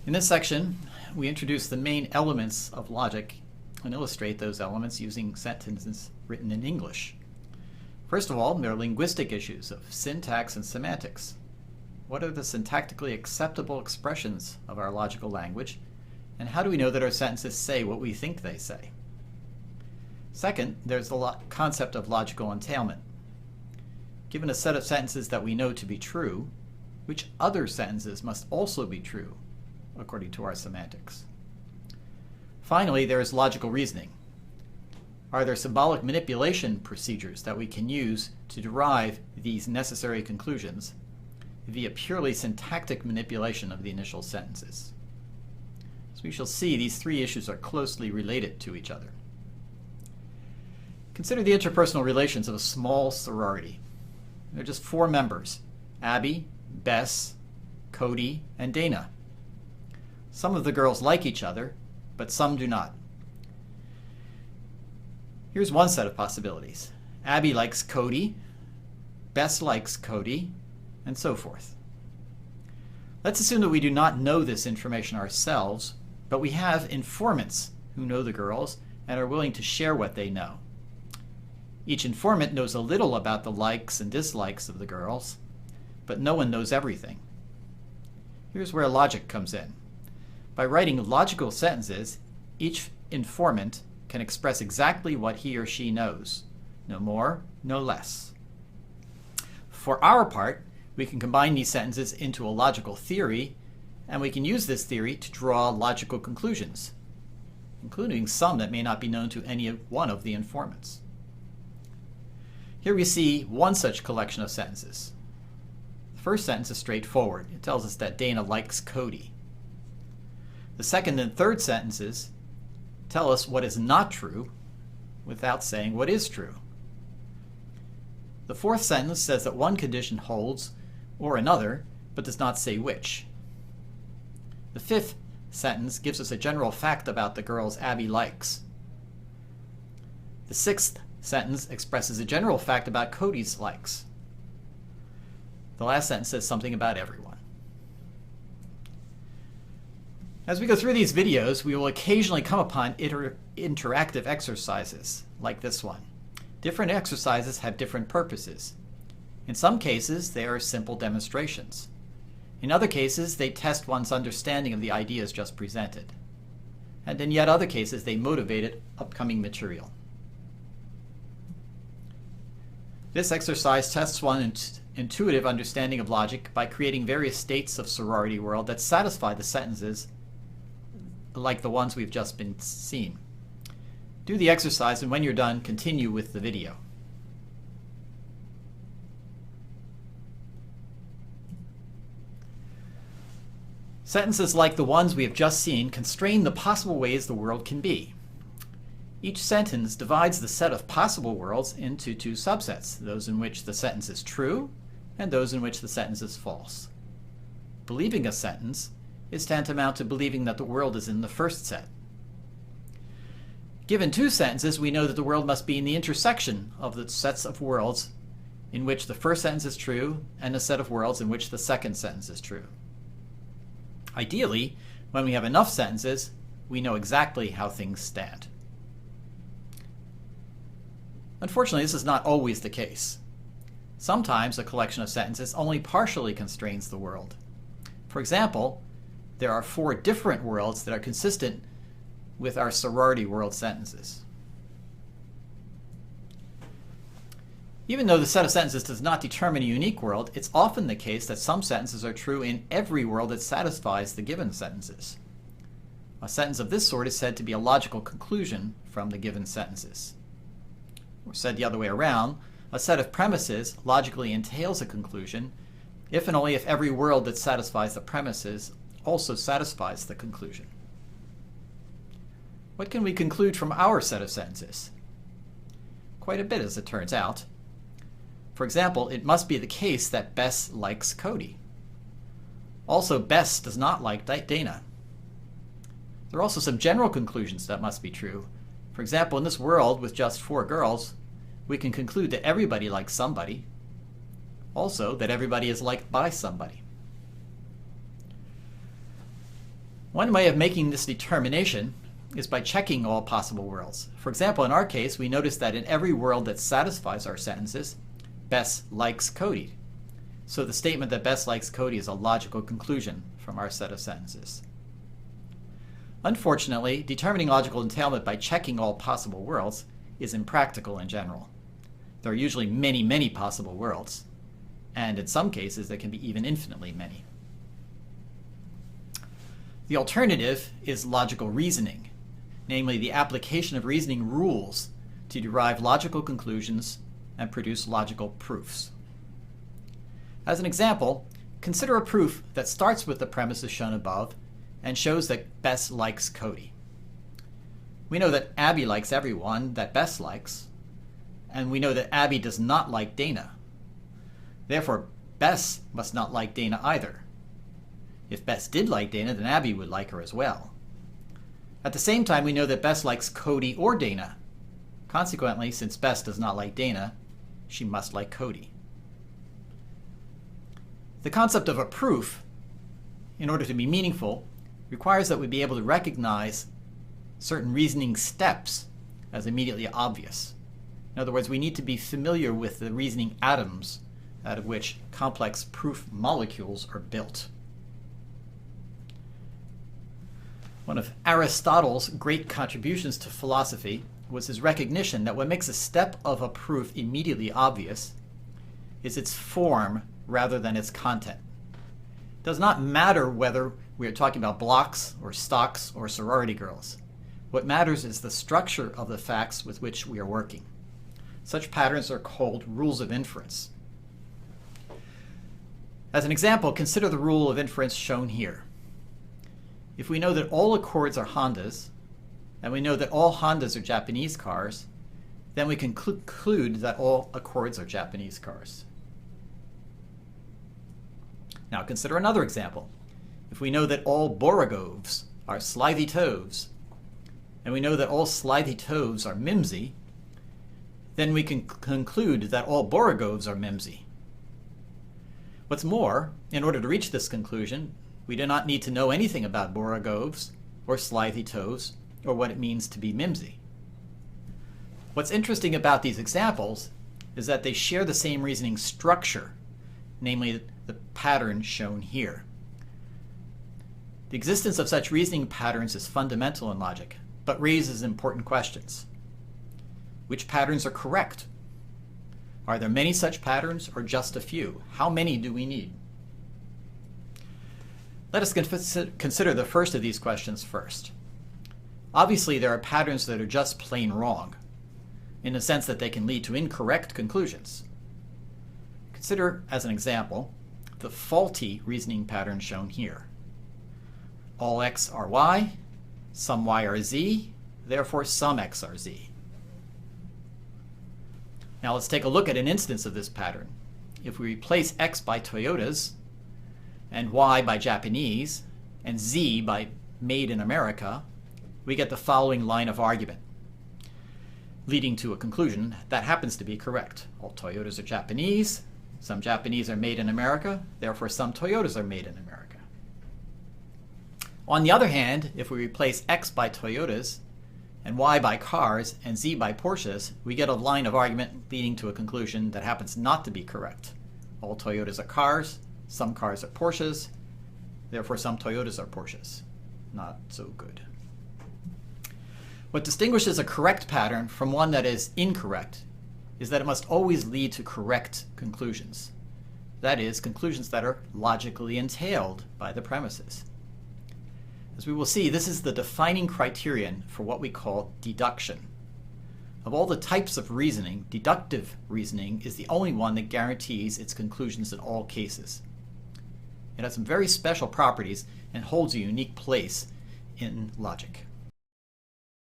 In this section, we introduce the main elements of logic and illustrate those elements using sentences written in English. First of all, there are linguistic issues of syntax and semantics. What are the syntactically acceptable expressions of our logical language, and how do we know that our sentences say what we think they say? Second, there's the concept of logical entailment. Given a set of sentences that we know to be true, which other sentences must also be true, according to our semantics? Finally, there is logical reasoning. Are there symbolic manipulation procedures that we can use to derive these necessary conclusions via purely syntactic manipulation of the initial sentences? As we shall see, these three issues are closely related to each other. Consider the interpersonal relations of a small sorority. There are just 4 members: Abby, Bess, Cody, and Dana. Some of the girls like each other, but some do not. Here's one set of possibilities. Abby likes Cody, Bess likes Cody, and so forth. Let's assume that we do not know this information ourselves, but we have informants who know the girls and are willing to share what they know. Each informant knows a little about the likes and dislikes of the girls, but no one knows everything. Here's where logic comes in. By writing logical sentences, each informant can express exactly what he or she knows, no more, no less. For our part, we can combine these sentences into a logical theory, and we can use this theory to draw logical conclusions, including some that may not be known to any one of the informants. Here we see one such collection of sentences. The first sentence is straightforward. It tells us that Dana likes Cody. The second and third sentences tell us what is not true without saying what is true. The fourth sentence says that one condition holds or another, but does not say which. The fifth sentence gives us a general fact about the girls Abby likes. The sixth sentence expresses a general fact about Cody's likes. The last sentence says something about everyone. As we go through these videos, we will occasionally come upon interactive exercises like this one. Different exercises have different purposes. In some cases, they are simple demonstrations. In other cases, they test one's understanding of the ideas just presented. And in yet other cases, they motivated upcoming material. This exercise tests one's intuitive understanding of logic by creating various states of sorority world that satisfy the sentences like the ones we've just been seeing. Do the exercise, and when you're done, continue with the video. Sentences like the ones we have just seen constrain the possible ways the world can be. Each sentence divides the set of possible worlds into 2 subsets, those in which the sentence is true and those in which the sentence is false. Believing a sentence is tantamount to believing that the world is in the first set. Given 2 sentences, we know that the world must be in the intersection of the sets of worlds in which the first sentence is true and a set of worlds in which the second sentence is true. Ideally, when we have enough sentences, we know exactly how things stand. Unfortunately, this is not always the case. Sometimes a collection of sentences only partially constrains the world. For example, there are 4 different worlds that are consistent with our sorority world sentences. Even though the set of sentences does not determine a unique world, it's often the case that some sentences are true in every world that satisfies the given sentences. A sentence of this sort is said to be a logical conclusion from the given sentences. Or said the other way around, a set of premises logically entails a conclusion if and only if every world that satisfies the premises also satisfies the conclusion. What can we conclude from our set of sentences? Quite a bit, as it turns out. For example, it must be the case that Bess likes Cody. Also, Bess does not like Dana. There are also some general conclusions that must be true. For example, in this world with just 4 girls, we can conclude that everybody likes somebody. Also, that everybody is liked by somebody. One way of making this determination is by checking all possible worlds. For example, in our case, we notice that in every world that satisfies our sentences, Bess likes Cody. So the statement that Bess likes Cody is a logical conclusion from our set of sentences. Unfortunately, determining logical entailment by checking all possible worlds is impractical in general. There are usually many, many possible worlds, and in some cases there can be even infinitely many. The alternative is logical reasoning, namely the application of reasoning rules to derive logical conclusions and produce logical proofs. As an example, consider a proof that starts with the premises shown above and shows that Bess likes Cody. We know that Abby likes everyone that Bess likes, and we know that Abby does not like Dana. Therefore, Bess must not like Dana either. If Bess did like Dana, then Abby would like her as well. At the same time, we know that Bess likes Cody or Dana. Consequently, since Bess does not like Dana, she must like Cody. The concept of a proof, in order to be meaningful, requires that we be able to recognize certain reasoning steps as immediately obvious. In other words, we need to be familiar with the reasoning atoms out of which complex proof molecules are built. One of Aristotle's great contributions to philosophy was his recognition that what makes a step of a proof immediately obvious is its form rather than its content. It does not matter whether we are talking about blocks or stocks or sorority girls. What matters is the structure of the facts with which we are working. Such patterns are called rules of inference. As an example, consider the rule of inference shown here. If we know that all Accords are Hondas, and we know that all Hondas are Japanese cars, then we can conclude that all Accords are Japanese cars. Now consider another example. If we know that all Borogovs are Slithy Toves, and we know that all Slithy Toves are Mimsy, then we can conclude that all Borogovs are Mimsy. What's more, in order to reach this conclusion, we do not need to know anything about Borogovs or Slithy Toves or what it means to be Mimsy. What's interesting about these examples is that they share the same reasoning structure, namely the pattern shown here. The existence of such reasoning patterns is fundamental in logic, but raises important questions. Which patterns are correct? Are there many such patterns or just a few? How many do we need? Let us consider the first of these questions first. Obviously, there are patterns that are just plain wrong, in the sense that they can lead to incorrect conclusions. Consider, as an example, the faulty reasoning pattern shown here. All x are y, some y are z, therefore some x are z. Now let's take a look at an instance of this pattern. If we replace x by Toyotas, and y by Japanese, and z by made in America, we get the following line of argument, leading to a conclusion that happens to be correct. All Toyotas are Japanese, some Japanese are made in America, therefore some Toyotas are made in America. On the other hand, if we replace x by Toyotas, and y by cars, and z by Porsches, we get a line of argument leading to a conclusion that happens not to be correct. All Toyotas are cars, some cars are Porsches, therefore some Toyotas are Porsches. Not so good. What distinguishes a correct pattern from one that is incorrect is that it must always lead to correct conclusions. That is, conclusions that are logically entailed by the premises. As we will see, this is the defining criterion for what we call deduction. Of all the types of reasoning, deductive reasoning is the only one that guarantees its conclusions in all cases. It has some very special properties and holds a unique place in logic.